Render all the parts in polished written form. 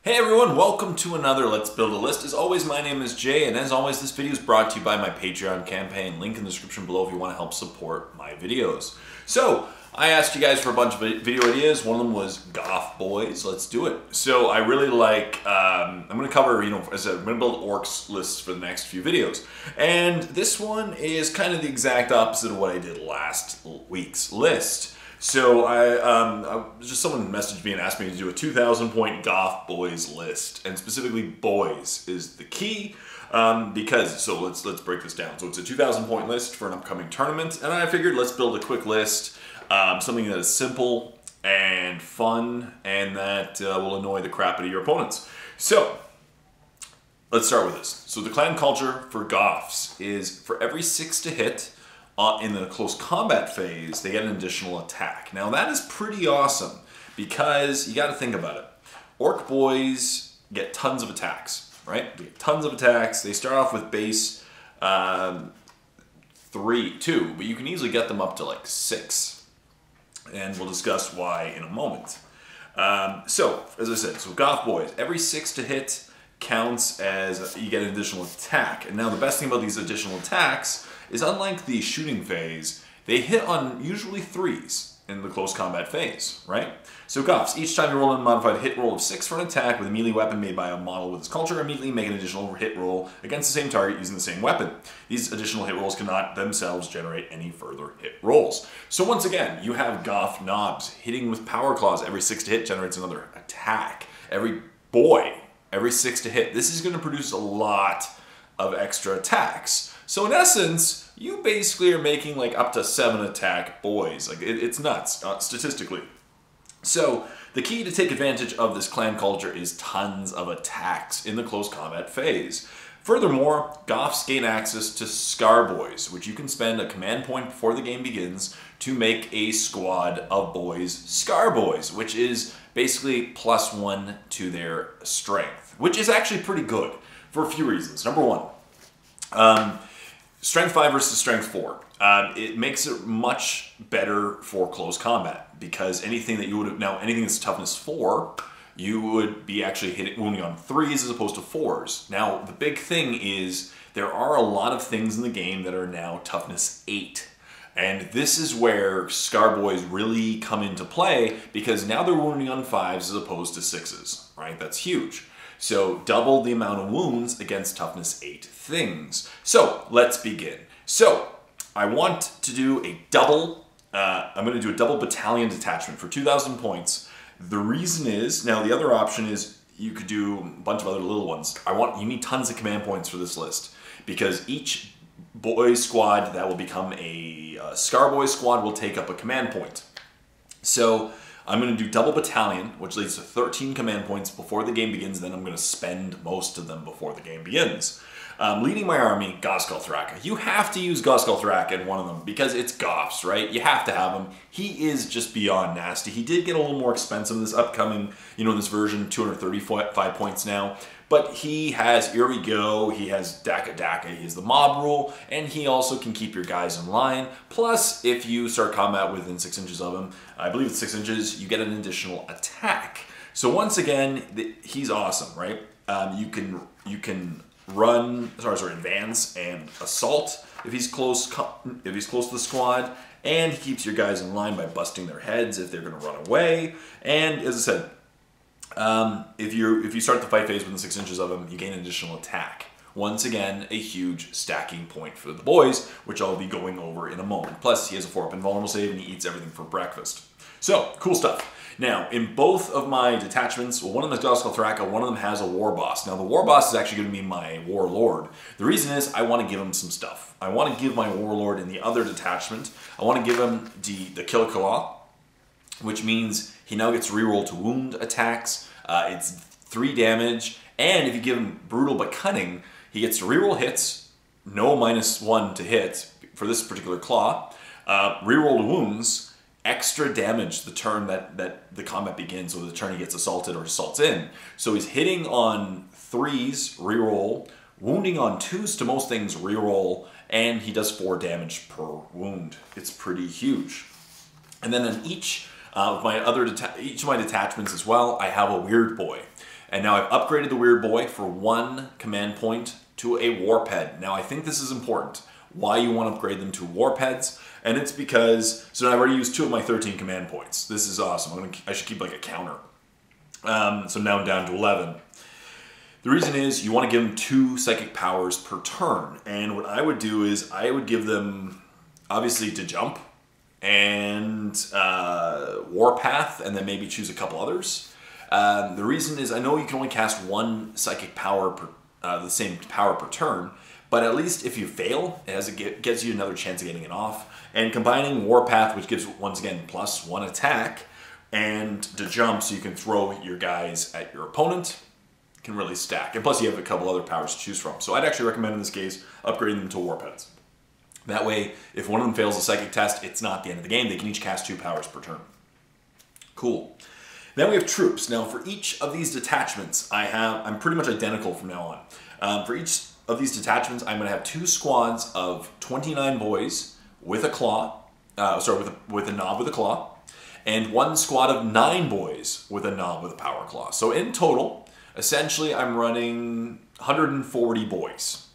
Hey everyone, welcome to another Let's Build a List. As always, my name is Jay, and as always, this video is brought to you by my Patreon campaign. Link in the description below if you want to help support my videos. So, I asked you guys for a bunch of video ideas. One of them was Goff Boys. Let's do it. So, I really like, I'm going to cover, as I'm going to build orcs lists for the next few videos. And this one is kind of the exact opposite of what I did last week's list. So just someone messaged me and asked me to do a 2,000 point Goff Boys list, and specifically boys is the key so let's break this down. So it's a 2,000 point list for an upcoming tournament, and I figured let's build a quick list, something that is simple and fun and that will annoy the crap out of your opponents. So let's start with this. So the clan culture for Goffs is for every 6 to hit. In the close combat phase, they get an additional attack. Now that is pretty awesome because you got to think about it. Orc boys get tons of attacks, right? They get tons of attacks. They start off with base 2, but you can easily get them up to like 6. And we'll discuss why in a moment. So, as I said, Goff boys, every 6 to hit counts as you get an additional attack. And now the best thing about these additional attacks is unlike the shooting phase, they hit on usually 3s in the close combat phase, right? So Goffs, each time you roll a modified hit roll of 6 for an attack with a melee weapon made by a model with its culture, immediately make an additional hit roll against the same target using the same weapon. These additional hit rolls cannot themselves generate any further hit rolls. So once again, you have Goff knobs hitting with power claws. Every 6 to hit generates another attack. Every 6 to hit. This is going to produce a lot of extra attacks. So in essence, you basically are making like up to 7 attack boys. Like it's nuts, statistically. So the key to take advantage of this clan culture is tons of attacks in the close combat phase. Furthermore, Goffs gain access to Skarboyz, which you can spend a command point before the game begins to make a squad of boys Skarboyz, which is basically +1 to their strength, which is actually pretty good for a few reasons. Number one, Strength 5 versus Strength 4. It makes it much better for close combat because anything that you would have, now anything that's toughness 4, you would be actually wounding on 3s as opposed to 4s. Now the big thing is there are a lot of things in the game that are now toughness 8. And this is where Skarboyz really come into play because now they're wounding on 5s as opposed to 6s, right? That's huge. So double the amount of wounds against toughness 8 things. So let's begin. So I want to do a double, I'm going to do a double battalion detachment for 2,000 points. The reason is, now the other option is you could do a bunch of other little ones. You need tons of command points for this list because each boy squad that will become a Skarboyz squad will take up a command point. So I'm going to do double battalion, which leads to 13 command points before the game begins. Then I'm going to spend most of them before the game begins. Leading my army, Goff Skarboyz. You have to use Goff Skarboyz in one of them because it's Goffs, right? You have to have him. He is just beyond nasty. He did get a little more expensive in this upcoming, this version, 235 points now. But he has, here we go, he has Daka, he has the mob rule, and he also can keep your guys in line. Plus, if you start combat within 6 inches of him, I believe it's 6 inches, you get an additional attack. So once again, he's awesome, right? You can advance and assault if he's close to the squad, and he keeps your guys in line by busting their heads if they're going to run away. And as I said, if you start the fight phase within 6 inches of him, you gain an additional attack. Once again, a huge stacking point for the boys, which I'll be going over in a moment. Plus, he has a 4-up invulnerable save and he eats everything for breakfast. So, cool stuff. Now, in both of my detachments, well, one of them is Goff Skarboyz, one of them has a war boss. Now, the war boss is actually going to be my warlord. The reason is I want to give him some stuff. I want to give my warlord in the other detachment, I want to give him the Kill Claw, which means he now gets reroll to wound attacks. It's 3 damage, and if you give him Brutal but Cunning, he gets to reroll hits, no -1 to hit for this particular claw, reroll to wounds, extra damage the turn that the combat begins, or the turn he gets assaulted or assaults in. So he's hitting on 3s, reroll, wounding on 2s to most things, reroll, and he does 4 damage per wound. It's pretty huge. And then on each of my detachments as well, I have a weird boy. And now I've upgraded the Weird Boy for 1 command point to a Warp Head. Now I think this is important. Why you want to upgrade them to Warp Heads, and it's because, so I've already used 2 of my 13 command points. This is awesome. I should keep like a counter. So now I'm down to 11. The reason is you want to give them 2 psychic powers per turn. And what I would do is I would give them, obviously, to jump and Warpath, and then maybe choose a couple others. The reason is I know you can only cast 1 psychic power per, the same power per turn, but at least if you fail, it gets you another chance of getting it off. And combining Warpath, which gives, once again, +1 attack, and to jump so you can throw your guys at your opponent, can really stack. And plus you have a couple other powers to choose from. So I'd actually recommend in this case upgrading them to Warp Heads. That way, if one of them fails a psychic test, it's not the end of the game. They can each cast 2 powers per turn. Cool. Then we have troops. Now for each of these detachments, I'm pretty much identical from now on. For each of these detachments, I'm going to have 2 squads of 29 boys with a claw, with a knob with a claw, and 1 squad of 9 boys with a knob with a power claw. So in total, essentially, I'm running 140 boys,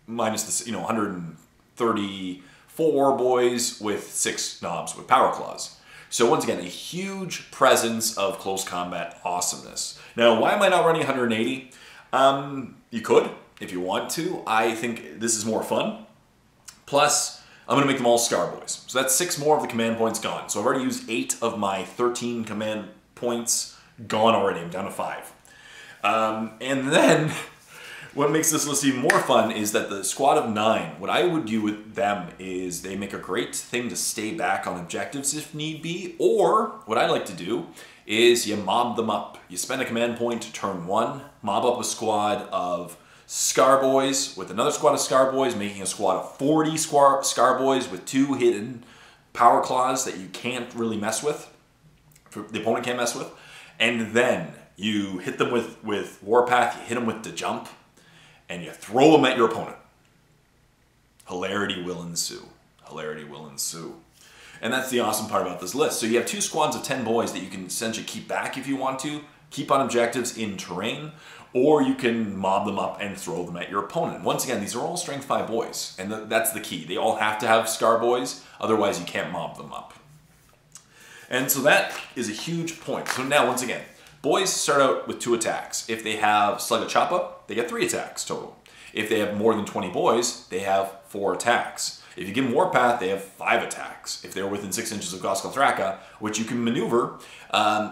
minus the 134 boys with 6 knobs with power claws. So once again, a huge presence of close combat awesomeness. Now, why am I not running 180? You could, if you want to. I think this is more fun. Plus, I'm going to make them all Skarboyz. So that's 6 more of the command points gone. So I've already used 8 of my 13 command points gone already. I'm down to 5. And then, what makes this list even more fun is that the squad of 9, what I would do with them is they make a great thing to stay back on objectives if need be, or what I like to do is you mob them up. You spend a command point to turn 1, mob up a squad of Skarboyz with another squad of Skarboyz, making a squad of 40 Skarboyz with 2 hidden power claws that you can't really mess with, the opponent can't mess with, and then you hit them with Warpath, you hit them with the jump, and you throw them at your opponent. Hilarity will ensue. Hilarity will ensue. And that's the awesome part about this list. So you have 2 squads of 10 boys that you can essentially keep back if you want to, keep on objectives in terrain, or you can mob them up and throw them at your opponent. Once again, these are all strength 5 boys, and that's the key. They all have to have Skarboyz, otherwise you can't mob them up. And so that is a huge point. So now, once again, boys start out with 2 attacks. If they have Slug of Choppa, they get 3 attacks total. If they have more than 20 boys, they have 4 attacks. If you give them Warpath, they have 5 attacks. If they're within 6 inches of Goffs Skarboyz, which you can maneuver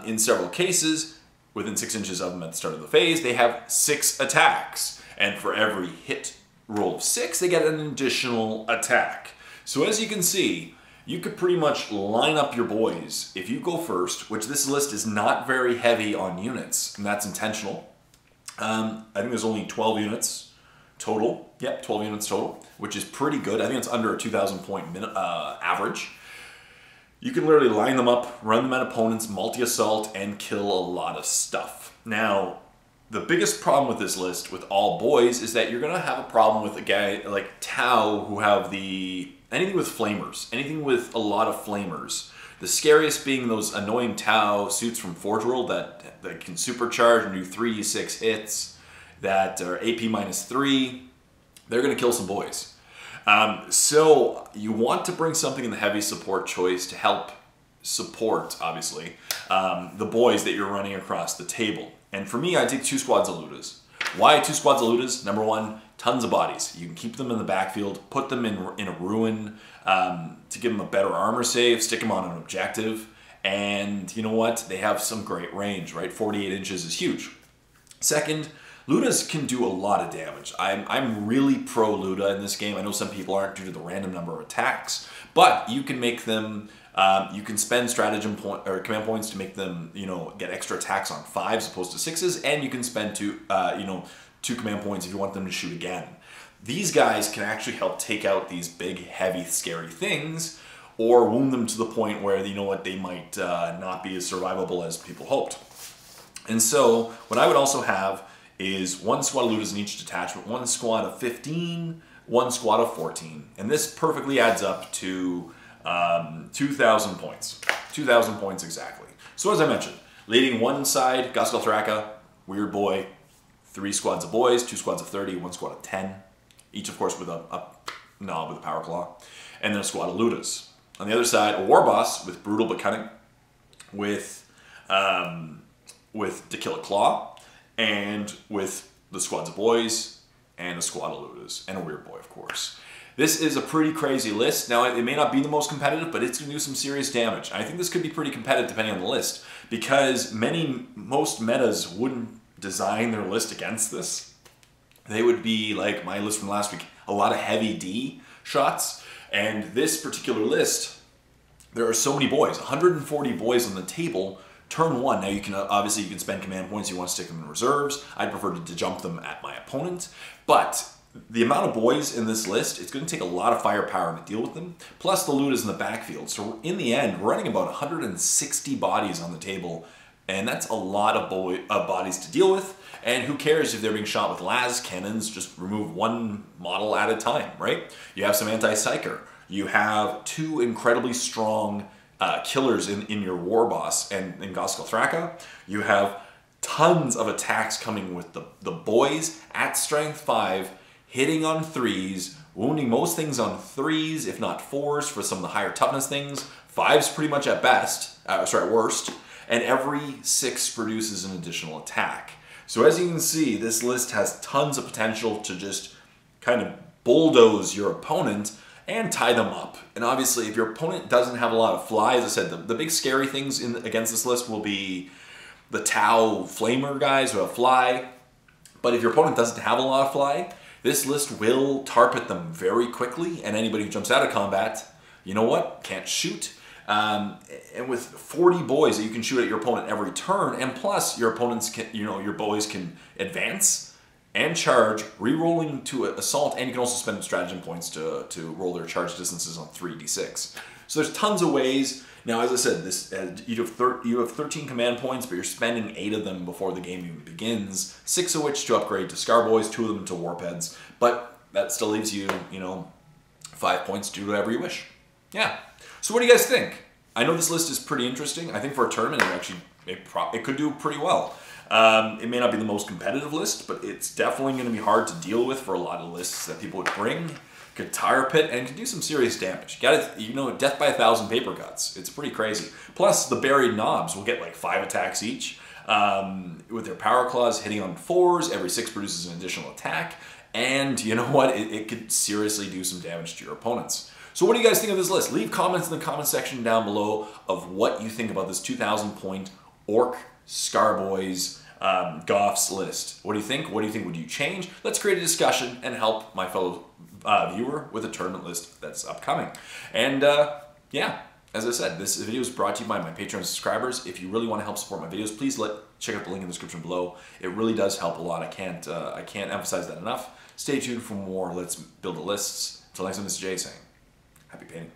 in several cases, within 6 inches of them at the start of the phase, they have 6 attacks. And for every hit roll of 6, they get an additional attack. So as you can see, you could pretty much line up your boys. If you go first, which this list is not very heavy on units, and that's intentional. I think there's only 12 units total. Yep, 12 units total, which is pretty good. I think it's under a 2,000 point average. You can literally line them up, run them at opponents, multi-assault, and kill a lot of stuff. Now, the biggest problem with this list, with all boys, is that you're going to have a problem with a guy like Tau who have anything with flamers, anything with a lot of flamers. The scariest being those annoying Tau suits from Forge World that can supercharge and do 3d6 hits, that are AP -3. They're going to kill some boys. So you want to bring something in the heavy support choice to help support, obviously, the boys that you're running across the table. And for me, I take 2 squads of Ludas. Why 2 squads of Ludas? Number 1, tons of bodies. You can keep them in the backfield, put them in a ruin to give them a better armor save, stick them on an objective, and you know what? They have some great range, right? 48 inches is huge. Second, Ludas can do a lot of damage. I'm really pro Luda in this game. I know some people aren't due to the random number of attacks, but you can make them, you can spend stratagem or command points to make them, get extra attacks on 5s as opposed to 6s, and you can spend 2 command points if you want them to shoot again. These guys can actually help take out these big, heavy, scary things, or wound them to the point where, they might not be as survivable as people hoped. And so, what I would also have is 1 squad of Ludas in each detachment, 1 squad of 15, 1 squad of 14. And this perfectly adds up to 2,000 points. 2,000 points exactly. So as I mentioned, leading one side, Goffs Skarboyz, Weird Boy, 3 squads of boys, 2 squads of 30, 1 squad of 10. Each, of course, with a knob with a power claw. And then a squad of Ludas. On the other side, a war boss with brutal but cunning, with To Kill a Claw, and with the squads of boys, and a squad of Ludas, and a Weird Boy, of course. This is a pretty crazy list. Now, it may not be the most competitive, but it's going to do some serious damage. I think this could be pretty competitive depending on the list, because most metas wouldn't design their list against this. They would be like my list from last week, a lot of heavy D shots. And this particular list, there are so many boys, 140 boys on the table, turn 1. Now you can, obviously you can spend command points, you want to stick them in reserves. I'd prefer to jump them at my opponent. But the amount of boys in this list, it's going to take a lot of firepower to deal with them. Plus the loot is in the backfield. So in the end, we're running about 160 bodies on the table. And that's a lot of bodies to deal with. And who cares if they're being shot with las cannons? Just remove 1 model at a time, right? You have some anti-psyker. You have 2 incredibly strong killers in your war boss and in Goffs Skarboyz. You have tons of attacks coming with the boys at strength 5, hitting on 3s, wounding most things on 3s, if not 4s for some of the higher toughness things. 5's pretty much at worst. And every 6 produces an additional attack. So as you can see, this list has tons of potential to just kind of bulldoze your opponent and tie them up. And obviously, if your opponent doesn't have a lot of fly, as I said, the big scary things against this list will be the Tau Flamer guys who have fly. But if your opponent doesn't have a lot of fly, this list will target them very quickly. And anybody who jumps out of combat, you know what? Can't shoot. And with 40 boys that you can shoot at your opponent every turn, and plus your opponents can, your boys can advance and charge, re-rolling to assault, and you can also spend stratagem points to roll their charge distances on 3d6. So there's tons of ways. Now, as I said, you have 13 command points, but you're spending 8 of them before the game even begins. 6 of which to upgrade to Skarboyz, 2 of them to Warpheads. But that still leaves you, 5 points to do whatever you wish. Yeah. So what do you guys think? I know this list is pretty interesting. I think for a tournament, it could do pretty well. It may not be the most competitive list, but it's definitely going to be hard to deal with for a lot of lists that people would bring. Could tire pit and could do some serious damage. Death by 1,000 paper cuts. It's pretty crazy. Plus, the buried knobs will get like 5 attacks each. With their power claws hitting on 4s, every 6 produces an additional attack. And you know what? It could seriously do some damage to your opponents. So what do you guys think of this list? Leave comments in the comment section down below of what you think about this 2,000 point Orks Skarboyz Goffs list. What do you think? What do you think would you change? Let's create a discussion and help my fellow viewer with a tournament list that's upcoming. And yeah, as I said, this video is brought to you by my Patreon subscribers. If you really want to help support my videos, please check out the link in the description below. It really does help a lot. I can't emphasize that enough. Stay tuned for more Let's Build a Lists. Until next time, this is Jay saying, happy painting.